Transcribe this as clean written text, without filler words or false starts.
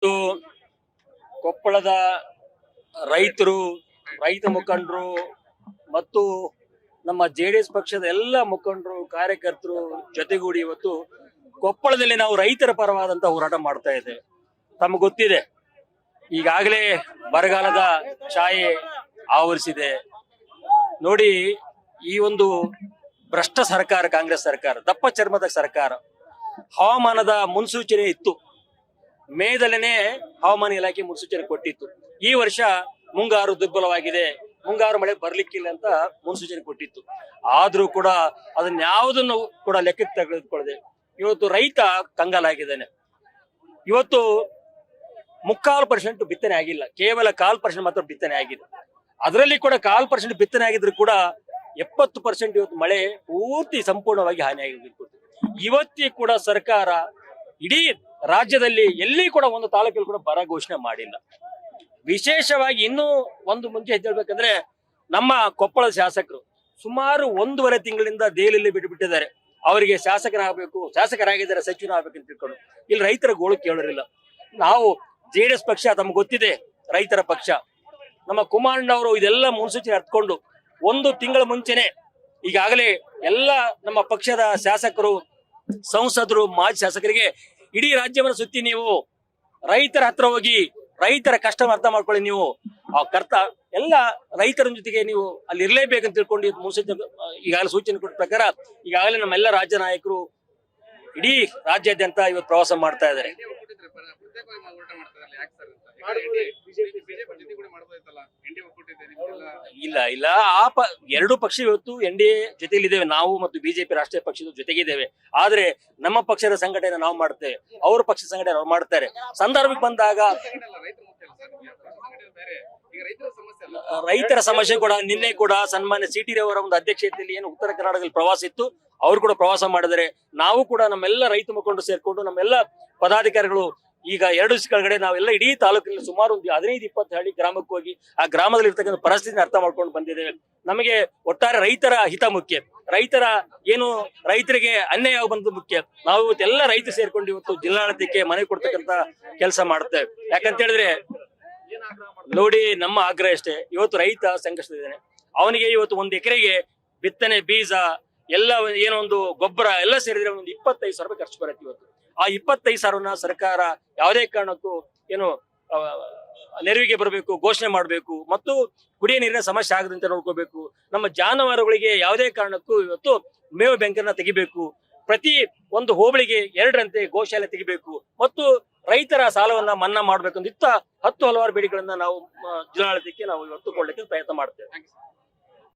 ಇದು ಕೊಪ್ಪಳದ ರೈತರು, ರೈತ ಮುಖಂಡರು ಮತ್ತು ನಮ್ಮ ಜೆಡಿಎಸ್ ಪಕ್ಷದ ಎಲ್ಲ ಮುಖಂಡರು, ಕಾರ್ಯಕರ್ತರು ಜೊತೆಗೂಡಿ ಇವತ್ತು ಕೊಪ್ಪಳದಲ್ಲಿ ನಾವು ರೈತರ ಪರವಾದಂತ ಹೋರಾಟ ಮಾಡ್ತಾ ಇದ್ದೇವೆ. ತಮಗೆ ಗೊತ್ತಿದೆ, ಈಗಾಗಲೇ ಬರಗಾಲದ ಛಾಯೆ ಆವರಿಸಿದೆ. ನೋಡಿ, ಈ ಒಂದು ಭ್ರಷ್ಟ ಸರ್ಕಾರ, ಕಾಂಗ್ರೆಸ್ ಸರ್ಕಾರ, ದಪ್ಪ ಚರ್ಮದ ಸರ್ಕಾರ. ಹವಾಮಾನದ ಮುನ್ಸೂಚನೆ ಇತ್ತು, ಮೇದಲ್ಲೇ ಹವಾಮಾನ ಇಲಾಖೆ ಮುನ್ಸೂಚನೆ ಕೊಟ್ಟಿತ್ತು. ಈ ವರ್ಷ ಮುಂಗಾರು ದುರ್ಬಲವಾಗಿದೆ, ಮುಂಗಾರು ಮಳೆ ಬರ್ಲಿಕ್ಕಿಲ್ಲ ಅಂತ ಮುನ್ಸೂಚನೆ ಕೊಟ್ಟಿತ್ತು. ಆದ್ರೂ ಕೂಡ ಅದನ್ಯಾವುದನ್ನು ಕೂಡ ಲೆಕ್ಕಕ್ಕೆ ತೆಗೆದುಕೊಳ್ಳದೆ ಇವತ್ತು ರೈತ ಕಂಗಾಲಾಗಿದ್ದಾನೆ. ಇವತ್ತು 3/4% ಬಿತ್ತನೆ ಆಗಿಲ್ಲ, ಕೇವಲ 1/4% ಮಾತ್ರ ಬಿತ್ತನೆ ಆಗಿದೆ. ಅದರಲ್ಲಿ ಕೂಡ 1/4% ಬಿತ್ತನೆ ಆಗಿದ್ರು ಕೂಡ 70% ಇವತ್ತು ಮಳೆ ಪೂರ್ತಿ ಸಂಪೂರ್ಣವಾಗಿ ಹಾನಿಯಾಗಿರ್ಬೇಕು. ಇವತ್ತಿ ಕೂಡ ಸರ್ಕಾರ ಇಡೀ ರಾಜ್ಯದಲ್ಲಿ ಎಲ್ಲಿ ಕೂಡ ಒಂದು ತಾಲೂಕಲ್ಲಿ ಕೂಡ ಬರ ಘೋಷಣೆ ಮಾಡಿಲ್ಲ. ವಿಶೇಷವಾಗಿ ಇನ್ನೂ ಒಂದು ಮುಂಚೆ ಹೇಳ್ಬೇಕಂದ್ರೆ, ನಮ್ಮ ಕೊಪ್ಪಳದ ಶಾಸಕರು ಸುಮಾರು 1.5 ತಿಂಗಳಿಂದ ದೆಹಲಿಯಲ್ಲಿ ಬಿಟ್ಟಿದ್ದಾರೆ. ಅವರಿಗೆ ಶಾಸಕರಾಗಿದ್ದಾರೆ, ಸಚಿವರಾಗಬೇಕು ಅಂತ ತಿಳ್ಕೊಂಡು ಇಲ್ಲಿ ರೈತರ ಗೋಳು ಕೇಳೋರಿಲ್ಲ. ನಾವು ಜೆಡಿಎಸ್ ಪಕ್ಷ, ತಮ್ಗೆ ಗೊತ್ತಿದೆ, ರೈತರ ಪಕ್ಷ. ನಮ್ಮ ಕುಮಾರಣ್ಣವರು ಇದೆಲ್ಲ ಮುನ್ಸೂಚನೆ ಅರ್ಥಕೊಂಡು 1 ತಿಂಗಳ ಮುಂಚೆನೆ ಈಗಾಗಲೇ ಎಲ್ಲ ನಮ್ಮ ಪಕ್ಷದ ಶಾಸಕರು, ಸಂಸದರು, ಮಾಜಿ ಶಾಸಕರಿಗೆ ಇಡೀ ರಾಜ್ಯವನ್ನು ಸುತ್ತಿ ನೀವು ರೈತರ ಹತ್ರ ಹೋಗಿ ರೈತರ ಕಷ್ಟ ಅರ್ಥ ಮಾಡ್ಕೊಳ್ಳಿ, ನೀವು ಆ ಎಲ್ಲ ರೈತರ ಜೊತೆಗೆ ನೀವು ಅಲ್ಲಿ ಇರ್ಲೇಬೇಕಂತ ತಿಳ್ಕೊಂಡು ಮುನ್ಸೂಚನೆ ಈಗಾಗಲೇ ಸೂಚನೆ ಕೊಟ್ಟ ಪ್ರಕಾರ ಈಗಾಗಲೇ ನಮ್ಮೆಲ್ಲ ರಾಜ್ಯ ನಾಯಕರು ಇಡೀ ರಾಜ್ಯಾದ್ಯಂತ ಇವತ್ತು ಪ್ರವಾಸ ಮಾಡ್ತಾ ಇದ್ದಾರೆ. ಇಲ್ಲ ಎರಡು ಪಕ್ಷ ಇವತ್ತು NDA ಜೊತೆಲಿದ್ದೇವೆ, ನಾವು ಮತ್ತು ಬಿಜೆಪಿ ರಾಷ್ಟ್ರೀಯ ಪಕ್ಷದ ಜೊತೆಗಿದ್ದೇವೆ. ಆದ್ರೆ ನಮ್ಮ ಪಕ್ಷದ ಸಂಘಟನೆ ನಾವು ಮಾಡ್ತೇವೆ, ಅವ್ರ ಪಕ್ಷ ಸಂಘಟನೆ ಅವ್ರು ಮಾಡ್ತಾರೆ. ಸಂದರ್ಭಕ್ಕೆ ಬಂದಾಗ ರೈತರ ಸಮಸ್ಯೆ ಕೂಡ ನಿನ್ನೆ ಕೂಡ ಸನ್ಮಾನ್ಯ CT ರವರ ಒಂದು ಅಧ್ಯಕ್ಷತೆಯಲ್ಲಿ ಏನು ಉತ್ತರ ಕರ್ನಾಟಕದಲ್ಲಿ ಪ್ರವಾಸ ಇತ್ತು, ಅವರು ಕೂಡ ಪ್ರವಾಸ ಮಾಡಿದರೆ ನಾವು ಕೂಡ ನಮ್ಮೆಲ್ಲ ರೈತ ಮುಖಂಡರು ಸೇರ್ಕೊಂಡು ನಮ್ಮೆಲ್ಲ ಪದಾಧಿಕಾರಿಗಳು ಈಗ 2 ದಿವಸ ಕೆಳಗಡೆ ನಾವೆಲ್ಲ ಇಡೀ ತಾಲೂಕಿನಲ್ಲಿ ಸುಮಾರು ಒಂದು 15-20 ಹಳ್ಳಿ ಗ್ರಾಮಕ್ಕೆ ಹೋಗಿ ಆ ಗ್ರಾಮದಲ್ಲಿ ಇರ್ತಕ್ಕಂಥ ಪರಿಸ್ಥಿತಿನ ಅರ್ಥ ಮಾಡ್ಕೊಂಡು ಬಂದಿದ್ದೇವೆ. ನಮಗೆ ಒಟ್ಟಾರೆ ರೈತರ ಹಿತ ಮುಖ್ಯ, ರೈತರಿಗೆ ಅನ್ಯಾಯ ಬಂದು ಮುಖ್ಯ. ನಾವು ಇವತ್ತೆಲ್ಲ ರೈತರು ಸೇರ್ಕೊಂಡು ಇವತ್ತು ಜಿಲ್ಲಾಡಳಿತಕ್ಕೆ ಮನೆ ಕೊಡ್ತಕ್ಕಂತ ಕೆಲಸ ಮಾಡ್ತೇವೆ. ಯಾಕಂತ ಹೇಳಿದ್ರೆ ನೋಡಿ, ನಮ್ಮ ಆಗ್ರಹ ಅಷ್ಟೇ, ಇವತ್ತು ರೈತ ಸಂಕಷ್ಟದಿದ್ದಾನೆ. ಅವನಿಗೆ ಇವತ್ತು 1 ಎಕರೆಗೆ ಬಿತ್ತನೆ ಬೀಜ ಎಲ್ಲ ಏನೋ ಒಂದು ಗೊಬ್ಬರ ಎಲ್ಲ ಸೇರಿದ್ರೆ ಒಂದು 25,000 ರೂಪಾಯಿ ಖರ್ಚು ಬರುತ್ತೆ. ಇವತ್ತು ಆ 25,000 ಸರ್ಕಾರ ಯಾವುದೇ ಕಾರಣಕ್ಕೂ ಏನು ನೆರವಿಗೆ ಬರಬೇಕು, ಘೋಷಣೆ ಮಾಡಬೇಕು ಮತ್ತು ಕುಡಿಯ ನೀರಿನ ಸಮಸ್ಯೆ ಆಗದಂತೆ ನೋಡ್ಕೋಬೇಕು. ನಮ್ಮ ಜಾನುವಾರುಗಳಿಗೆ ಯಾವುದೇ ಕಾರಣಕ್ಕೂ ಇವತ್ತು ಮೇವು ಬ್ಯಾಂಕನ್ನ ತೆಗಿಬೇಕು. ಪ್ರತಿ ಒಂದು ಹೋಬಳಿಗೆ 2ರಂತೆ ಗೋಶಾಲೆ ತೆಗಿಬೇಕು ಮತ್ತು ರೈತರ ಸಾಲವನ್ನ ಮನ್ನಾ ಮಾಡ್ಬೇಕು ಅಂತ 10 ಹಲವಾರು ಬೇಡಿಕೆಗಳನ್ನ ನಾವು ಜಿಲ್ಲಾಡಳಿತಕ್ಕೆ ನಾವು ಇವತ್ತು ಕೊಡ್ಲಿಕ್ಕೆ ಪ್ರಯತ್ನ ಮಾಡ್ತೇವೆ.